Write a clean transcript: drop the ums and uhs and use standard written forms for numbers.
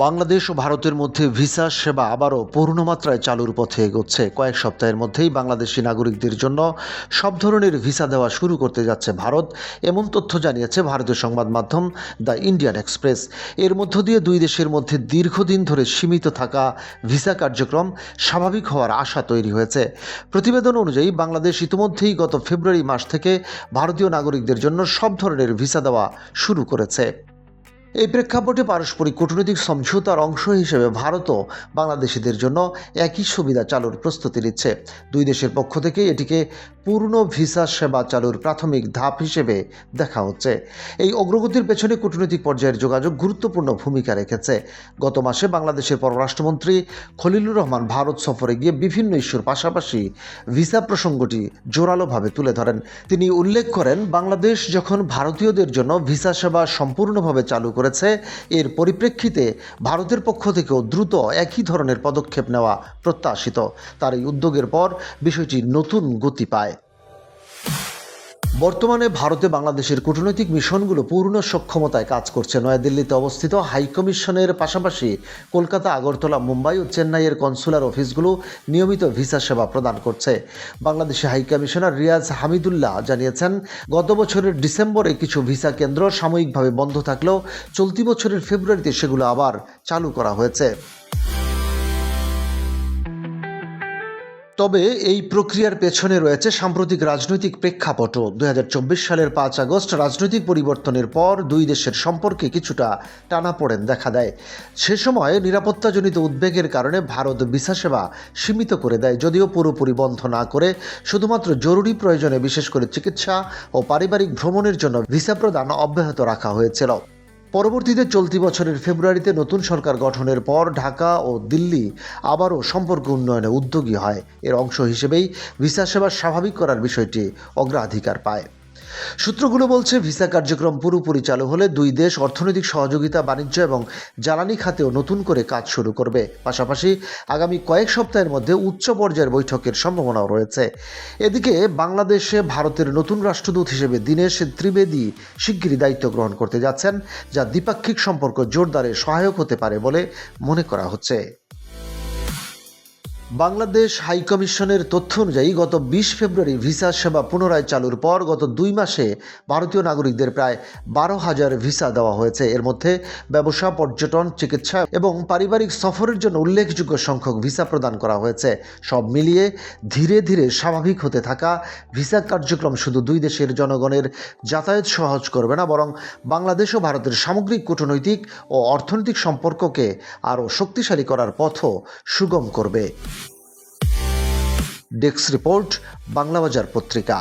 বাংলাদেশ ও ভারতের মধ্যে ভিসা সেবা আবারও পূর্ণমাত্রায় চালুর পথে এগোচ্ছে। কয়েক সপ্তাহের মধ্যেই বাংলাদেশি নাগরিকদের জন্য সব ধরনের ভিসা দেওয়া শুরু করতে যাচ্ছে ভারত, এমন তথ্য জানিয়েছে ভারতীয় সংবাদ মাধ্যম দ্য ইন্ডিয়ান এক্সপ্রেস। এর মধ্য দিয়ে দুই দেশের মধ্যে দীর্ঘদিন ধরে সীমিত থাকা ভিসা কার্যক্রম স্বাভাবিক হওয়ার আশা তৈরি হয়েছে। প্রতিবেদন অনুযায়ী বাংলাদেশ ইতিমধ্যেই গত ফেব্রুয়ারি মাস থেকে ভারতীয় নাগরিকদের জন্য সব ধরনের ভিসা দেওয়া শুরু করেছে। এই প্রেক্ষাপটে পারস্পরিক কূটনৈতিক সমঝোতার অংশ হিসেবে ভারতও বাংলাদেশিদের জন্য একই সুবিধা চালুর প্রস্তুতি নিচ্ছে। দুই দেশের পক্ষ থেকে এটিকে পূর্ণ ভিসা সেবা চালুর প্রাথমিক ধাপ হিসেবে দেখা হচ্ছে। এই অগ্রগতির পেছনে কূটনৈতিক পর্যায়ের যোগাযোগ গুরুত্বপূর্ণ ভূমিকা রেখেছে। গত মাসে বাংলাদেশের পররাষ্ট্রমন্ত্রী খলিলুর রহমান ভারত সফরে গিয়ে বিভিন্ন ইস্যুর পাশাপাশি ভিসা প্রসঙ্গটি জোরালোভাবে তুলে ধরেন। তিনি উল্লেখ করেন, বাংলাদেশ যখন ভারতীয়দের জন্য ভিসা সেবা সম্পূর্ণভাবে চালু করেছে, এর পরিপ্রেক্ষিতে ভারতের পক্ষ থেকেও দ্রুত একই ধরনের পদক্ষেপ নেওয়া প্রত্যাশিত। তার এই উদ্যোগের পর বিষয়টি নতুন গতি পায়। বর্তমানে ভারতে বাংলাদেশের কূটনৈতিক মিশনগুলো পূর্ণ সক্ষমতায় কাজ করছে। নয়াদিল্লিতে অবস্থিত হাইকমিশনের পাশাপাশি কলকাতা, আগরতলা, মুম্বাই ও চেন্নাইয়ের কনসুলার অফিসগুলো নিয়মিত ভিসা সেবা প্রদান করছে। বাংলাদেশি হাইকমিশনার রিয়াজ হামিদুল্লাহ জানিয়েছেন, গত বছরের ডিসেম্বরে কিছু ভিসা কেন্দ্র সাময়িকভাবে বন্ধ থাকলেও চলতি বছরের ফেব্রুয়ারিতে সেগুলো আবার চালু করা হয়েছে। তবে এই প্রক্রিয়ার পেছনে রয়েছে সাম্প্রতিক রাজনৈতিক প্রেক্ষাপটও। 2024 সালের 5 আগস্ট রাজনৈতিক পরিবর্তনের পর দুই দেশের সম্পর্কে কিছুটা টানাপোড়েন দেখা দেয়। সে সময় নিরাপত্তাজনিত উদ্বেগের কারণে ভারত ভিসা সেবা সীমিত করে দেয়, যদিও পুরোপুরি বন্ধ না করে শুধুমাত্র জরুরি প্রয়োজনে, বিশেষ করে চিকিৎসা ও পারিবারিক ভ্রমণের জন্য ভিসা প্রদান অব্যাহত রাখা হয়েছিল। পরবর্তীতে চলতি বছরের ফেব্রুয়ারিতে নতুন সরকার গঠনের পর ঢাকা ও দিল্লি আবারও সম্পর্ক উন্নয়নে উদ্যোগী হয়। এর অংশ হিসেবেই ভিসা সেবা স্বাভাবিক করার বিষয়টি অগ্রাধিকার পায়। সূত্রগুলো বলছে, ভিসা কার্যক্রম পুরোপুরি চালু হলে দুই দেশ অর্থনৈতিক সহযোগিতা, বাণিজ্য এবং জ্বালানি খাতেও নতুন করে কাজ শুরু করবে। পাশাপাশি আগামী কয়েক সপ্তাহের মধ্যে উচ্চ পর্যায়ের বৈঠকের সম্ভাবনাও রয়েছে। এদিকে বাংলাদেশে ভারতের নতুন রাষ্ট্রদূত হিসেবে দীনেশ ত্রিবেদী শিগগিরই দায়িত্ব গ্রহণ করতে যাচ্ছেন, যা দ্বিপাক্ষিক সম্পর্ক জোরদারে সহায়ক হতে পারে বলে মনে করা হচ্ছে। বাংলাদেশ হাইকমিশনের তথ্য অনুযায়ী গত 20 ফেব্রুয়ারি ভিসা সেবা পুনরায় চালুর পর গত 2 মাসে ভারতীয় নাগরিকদের প্রায় 12,000 ভিসা দেওয়া হয়েছে। এর মধ্যে ব্যবসা, পর্যটন, চিকিৎসা এবং পারিবারিক সফরের জন্য উল্লেখযোগ্য সংখ্যক ভিসা প্রদান করা হয়েছে। সব মিলিয়ে ধীরে ধীরে স্বাভাবিক হতে থাকা ভিসা কার্যক্রম শুধু দুই দেশের জনগণের যাতায়াত সহজ করবে না, বরং বাংলাদেশ ও ভারতের সামগ্রিক কূটনৈতিক ও অর্থনৈতিক সম্পর্ককে আরও শক্তিশালী করার পথও সুগম করবে। ডেস্ক রিপোর্ট, বাংলাবাজার পত্রিকা।